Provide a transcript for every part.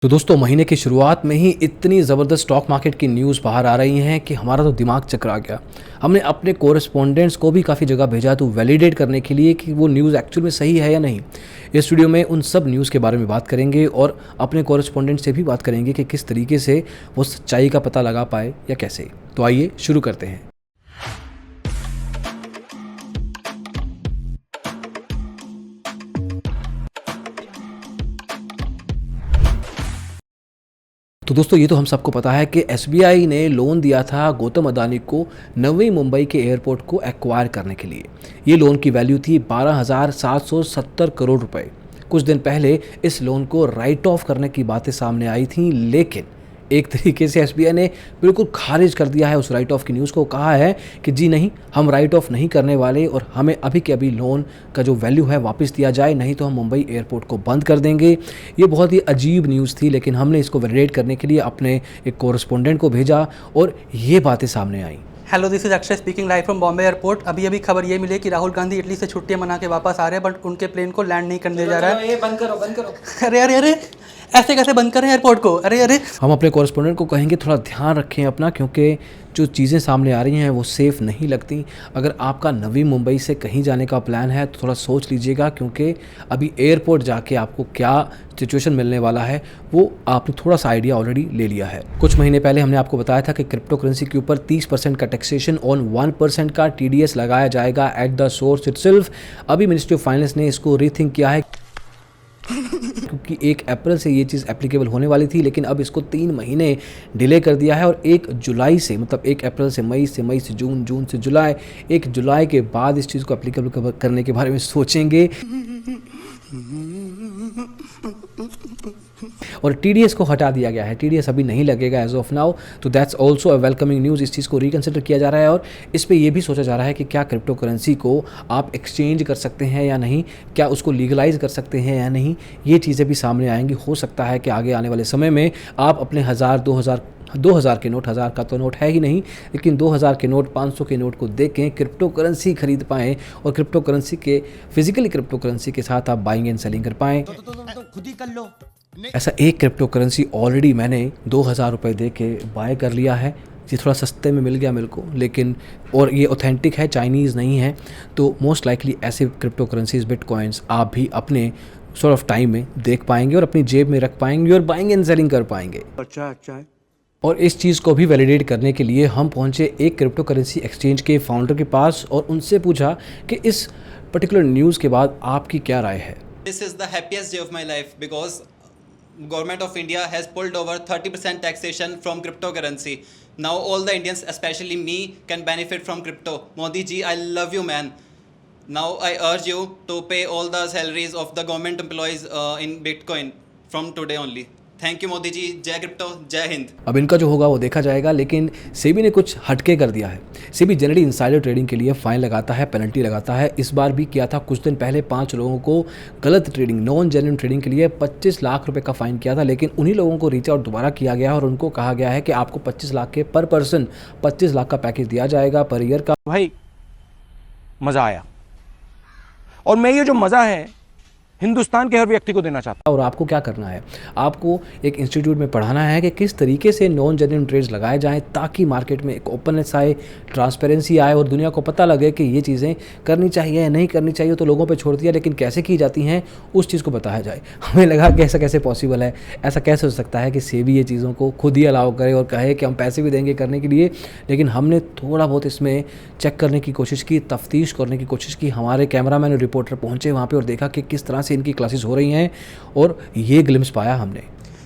तो दोस्तों महीने की शुरुआत में ही इतनी ज़बरदस्त स्टॉक मार्केट की न्यूज़ बाहर आ रही हैं कि हमारा तो दिमाग चकरा गया। हमने अपने कोरेस्पोंडेंट्स को भी काफ़ी जगह भेजा तो वैलिडेट करने के लिए कि वो न्यूज़ एक्चुअल में सही है या नहीं। इस वीडियो में उन सब न्यूज़ के बारे में बात करेंगे और अपने कोरेस्पोंडेंट से भी बात करेंगे कि किस तरीके से वो सच्चाई का पता लगा पाए या कैसे। तो आइए शुरू करते हैं। तो दोस्तों ये तो हम सबको पता है कि एसबीआई ने लोन दिया था गौतम अदानी को नवी मुंबई के एयरपोर्ट को एक्वायर करने के लिए। ये लोन की वैल्यू थी 12,770 करोड़ रुपए। कुछ दिन पहले इस लोन को राइट ऑफ करने की बातें सामने आई थी, लेकिन एक तरीके से एसबीआई ने बिल्कुल खारिज कर दिया है उस राइट ऑफ की न्यूज़ को। कहा है कि जी नहीं, हम राइट ऑफ नहीं करने वाले और हमें अभी के अभी लोन का जो वैल्यू है वापस दिया जाए, नहीं तो हम मुंबई एयरपोर्ट को बंद कर देंगे। ये बहुत ही अजीब न्यूज़ थी, लेकिन हमने इसको वैलिडेट करने के लिए अपने एक कोरेस्पोंडेंट को भेजा और ये बातें सामने आई। Hello, this is Akshay speaking live from Bombay airport. अभी खबर ये मिली कि राहुल गांधी इटली से छुट्टियां मना के वापस आ रहे हैं, बट उनके प्लेन को लैंड नहीं करने जा रहा है। ये बंद करो बंद करो। अरे अरे अरे, ऐसे कैसे बंद करें एयरपोर्ट को? अरे अरे, हम अपने कोरेस्पोंडेंट को कहेंगे थोड़ा ध्यान रखें अपना, क्योंकि जो चीज़ें सामने आ रही हैं वो सेफ़ नहीं लगती। अगर आपका नवी मुंबई से कहीं जाने का प्लान है तो थोड़ा सोच लीजिएगा, क्योंकि अभी एयरपोर्ट जाके आपको क्या सिचुएशन मिलने वाला है वो आपने थोड़ा सा आइडिया ऑलरेडी ले लिया है। कुछ महीने पहले हमने आपको बताया था कि क्रिप्टो करेंसी के ऊपर 30% का टैक्सेशन ऑन 1% का TDS लगाया जाएगा एट द सोर्स इटसेल्फ। अभी मिनिस्ट्री ऑफ फाइनेंस ने इसको रीथिंक किया है, क्योंकि 1 अप्रैल से ये चीज़ एप्लीकेबल होने वाली थी, लेकिन अब इसको 3 महीने डिले कर दिया है और 1 जुलाई से, मतलब 1 अप्रैल से मई से जून, जून से जुलाई, 1 जुलाई के बाद इस चीज़ को एप्लीकेबल करने के बारे में सोचेंगे। और TDS को हटा दिया गया है, TDS अभी नहीं लगेगा एज ऑफ नाउ। तो that's also a welcoming news. इस चीज़ को रिकन्सिडर किया जा रहा है और इस पे ये भी सोचा जा रहा है कि क्या क्रिप्टो करेंसी को आप एक्सचेंज कर सकते हैं या नहीं, क्या उसको लीगलाइज कर सकते हैं या नहीं। ये चीज़ें भी सामने आएंगी। हो सकता है कि आगे आने वाले समय में आप अपने 2000 के नोट, 1000 का तो नोट है ही नहीं, लेकिन 2000 के नोट, 500 के नोट को देख के क्रिप्टो करेंसी खरीद पाएँ और क्रिप्टो करेंसी के फिजिकली क्रिप्टो करेंसी के साथ आप बाइंग एंड सेलिंग कर पाएँ। तो खुद ही कर लो। ऐसा एक क्रिप्टो करेंसी ऑलरेडी मैंने 2000 रुपये दे के बाय कर लिया है। ये थोड़ा सस्ते में मिल गया मेरे को, लेकिन और ये ऑथेंटिक है, चाइनीज़ नहीं है। तो मोस्ट लाइकली ऐसे क्रिप्टो करेंसीज, बिटकॉइंस आप भी अपने सॉर्ट ऑफ टाइम में देख पाएंगे और अपनी जेब में रख पाएंगे और बाइंग एंड सेलिंग कर पाएंगे। अच्छा है। और इस चीज़ को भी वैलिडेट करने के लिए हम पहुंचे एक क्रिप्टो करेंसी एक्सचेंज के फाउंडर के पास और उनसे पूछा कि इस पर्टिकुलर न्यूज़ के बाद आपकी क्या राय है। This is the happiest day of my life because government of India has pulled over 30% taxation from cryptocurrency. Now all the Indians, especially me, can benefit from crypto. Modi ji, I love you, man. Now I urge you to pay all the salaries of the government employees in Bitcoin from today only. Thank you Modi ji. जय crypto, जय हिंद। अब इनका जो होगा वो देखा जाएगा, लेकिन सेबी ने कुछ हटके कर दिया है। सेबी जनरली इनसाइडर ट्रेडिंग के लिए फाइन लगाता है, पेनल्टी लगाता है। इस बार भी किया था। कुछ दिन पहले 5 लोगों को गलत ट्रेडिंग, नॉन जेन्युइन ट्रेडिंग के लिए 25 लाख रुपए का फाइन किया था, लेकिन उन्हीं लोगों को रीच आउट दोबारा किया गया और उनको कहा गया है कि आपको 25 लाख के पर पर्सन 25 लाख का पैकेज दिया जाएगा पर ईयर का। भाई मजा आया, और मैं ये जो मजा है हिंदुस्तान के हर व्यक्ति को देना चाहता हूं। और आपको क्या करना है, आपको एक इंस्टीट्यूट में पढ़ाना है कि किस तरीके से नॉन जेन्युइन ट्रेड्स लगाए जाएं ताकि मार्केट में एक ओपननेस आए, ट्रांसपेरेंसी आए और दुनिया को पता लगे कि ये चीज़ें करनी चाहिए या नहीं करनी चाहिए। तो लोगों पे छोड़ दिया, लेकिन कैसे की जाती हैं उस चीज़ को बताया जाए। हमें लगा कि ऐसा कैसे पॉसिबल है, ऐसा कैसे हो सकता है कि सेबी ये चीज़ों को खुद ही अलाउ करे और कहे कि हम पैसे भी देंगे करने के लिए। लेकिन हमने थोड़ा बहुत इसमें चेक करने की कोशिश की, तफ्तीश करने की कोशिश की। हमारे कैमरामैन और रिपोर्टर पहुँचे वहाँ पर और देखा कि किस तरह से इनकी क्लासेस हो रही हैं और ये ग्लिम्स पाया हमने।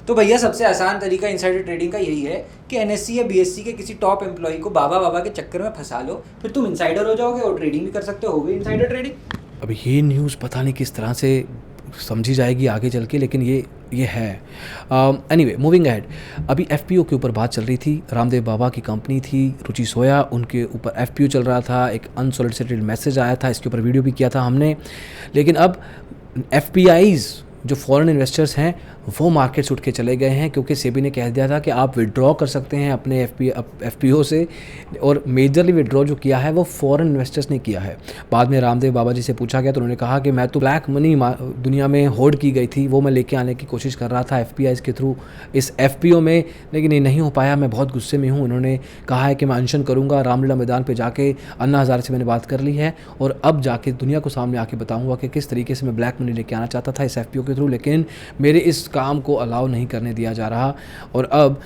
तो भैया सबसे आसान तरीका इनसाइडर ट्रेडिंग का यही है कि NSE या BSE के किसी टॉप एम्प्लॉय को बाबा के चक्कर में फंसा लो, फिर तुम इनसाइडर हो जाओगे और ट्रेडिंग भी कर सकते हो गई इनसाइडर ट्रेडिंग। अब ये न्यूज़ पता नहीं किस तरह से समझी जाएगी आगे चल के, लेकिन ये है। Anyway, moving ahead. अभी FPO के ऊपर बात चल रही थी। रामदेव बाबा की कंपनी थी रुचि सोया, उनके ऊपर FPO चल रहा था। एक अनसॉलिसिटेड मैसेज आया था, इसके ऊपर वीडियो भी किया था हमने। लेकिन अब FPIs जो फॉरेन इन्वेस्टर्स हैं वो मार्केट उठ के चले गए हैं, क्योंकि सेबी ने कह दिया था कि आप विड्रॉ कर सकते हैं अपने एफपीओ से, और मेजरली विड्रॉ जो किया है वो फॉरेन इन्वेस्टर्स ने किया है। बाद में रामदेव बाबा जी से पूछा गया तो उन्होंने कहा कि मैं तो ब्लैक मनी दुनिया में होल्ड की गई थी, वो मैं लेके आने की कोशिश कर रहा था एफपीआई के थ्रू इस एफपीओ में, लेकिन ये नहीं हो पाया। मैं बहुत गुस्से में हूँ। उन्होंने कहा है कि मैं अनशन करूँगा, रामलीला मैदान पर जाके अन्ना हज़ारे से मैंने बात कर ली है, और अब जाके दुनिया को सामने आके बताऊँगा कि किस तरीके से मैं ब्लैक मनी लेके आना चाहता था इस एफपीओ के थ्रू, लेकिन मेरे इस काम को अलाउ नहीं करने दिया जा रहा। और अब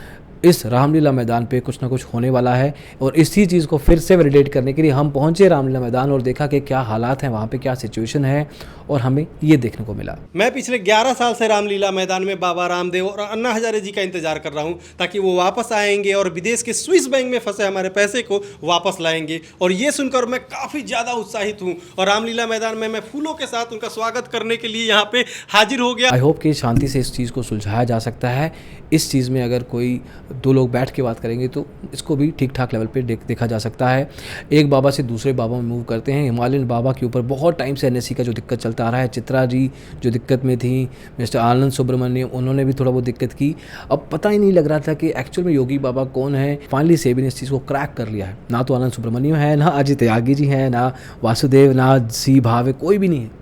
इस रामलीला मैदान पे कुछ ना कुछ होने वाला है, और इसी चीज़ को फिर से वैलिडेट करने के लिए हम पहुंचे रामलीला मैदान और देखा कि क्या हालात हैं वहाँ पे, क्या सिचुएशन है, और हमें ये देखने को मिला। मैं पिछले 11 साल से रामलीला मैदान में बाबा रामदेव और अन्ना हजारे जी का इंतजार कर रहा हूं, ताकि वो वापस आएंगे और विदेश के स्विस बैंक में फंसे हमारे पैसे को वापस लाएंगे। और ये सुनकर मैं काफ़ी ज़्यादा उत्साहित हूँ, और रामलीला मैदान में मैं फूलों के साथ उनका स्वागत करने के लिए यहाँ पे हाजिर हो गया। आई होप कि शांति से इस चीज़ को सुलझाया जा सकता है। इस चीज़ में अगर कोई दो लोग बैठ के बात करेंगे तो इसको भी ठीक ठाक लेवल पे देखा जा सकता है। एक बाबा से दूसरे बाबा में मूव करते हैं। हिमालयन बाबा के ऊपर बहुत टाइम से एनएससी का जो दिक्कत चलता आ रहा है, चित्रा जी जो दिक्कत में थी, मिस्टर आनंद सुब्रमण्यम उन्होंने भी थोड़ा बहुत दिक्कत की। अब पता ही नहीं लग रहा था कि एक्चुअल में योगी बाबा कौन है। फाइनली सेबी ने इस चीज़ को क्रैक कर लिया है। ना तो आनंद सुब्रमण्यम है, ना अजय त्यागी जी हैं, ना वासुदेव, ना सी भावे, कोई भी नहीं है।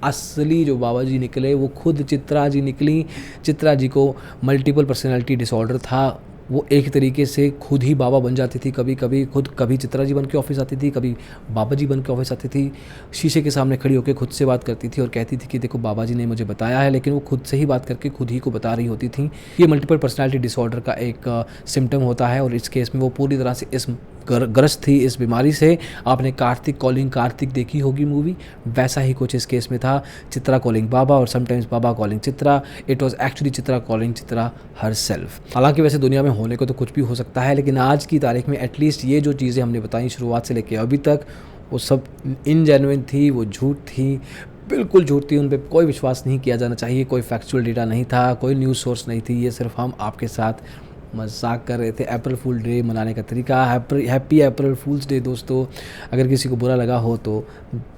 असली जो बाबा जी निकले वो खुद चित्रा जी निकली। चित्रा जी को मल्टीपल पर्सनैलिटी डिसऑर्डर था। वो एक तरीके से खुद ही बाबा बन जाती थी, कभी चित्रा जी बन के ऑफिस आती थी, कभी बाबा जी बन के ऑफिस आती थी। शीशे के सामने खड़ी होकर खुद से बात करती थी और कहती थी कि देखो बाबा जी ने मुझे बताया है, लेकिन वो खुद से ही बात करके खुद ही को बता रही होती थी। ये मल्टीपल पर्सनैलिटी डिसऑर्डर का एक सिम्टम होता है, और इस केस में वो पूरी तरह से इस ग्रस्त थी इस बीमारी से। आपने कार्तिक कॉलिंग कार्तिक देखी होगी मूवी, वैसा ही कुछ इस केस में था। चित्रा कॉलिंग बाबा और sometimes Baba calling Chitra. It was actually Chitra calling Chitra herself. हालांकि वैसे दुनिया में होने को तो कुछ भी हो सकता है, लेकिन आज की तारीख में एटलीस्ट ये जो चीज़ें हमने बताई शुरुआत से लेकर अभी तक, वो सब इनजेन्युइन थी, वो झूठ थी, बिल्कुल झूठ थी। उन पर कोई विश्वास नहीं किया जाना चाहिए। कोई फैक्चुअल डेटा नहीं था, कोई न्यूज़ सोर्स नहीं थी। ये सिर्फ हम आपके साथ मजाक कर रहे थे। अप्रैल फूल डे मनाने का तरीका, हैप्पी अप्रैल फूल्स डे दोस्तों। अगर किसी को बुरा लगा हो तो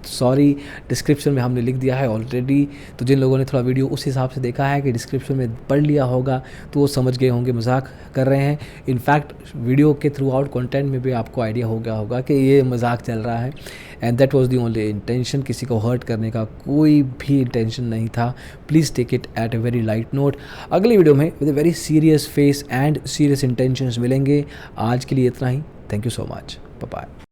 सॉरी, डिस्क्रिप्शन में हमने लिख दिया है ऑलरेडी। तो जिन लोगों ने थोड़ा वीडियो उस हिसाब से देखा है कि डिस्क्रिप्शन में पढ़ लिया होगा, तो वो समझ गए होंगे मजाक कर रहे हैं। इनफैक्ट वीडियो के थ्रू आउट कॉन्टेंट में भी आपको आइडिया हो गया होगा कि ये मजाक चल रहा है, and that was the only intention. किसी को हर्ट करने का कोई भी इंटेंशन नहीं था। Please take it at a very light note. अगली वीडियो में with a very serious face and serious intentions मिलेंगे। आज के लिए इतना ही। Thank you so much. Bye bye.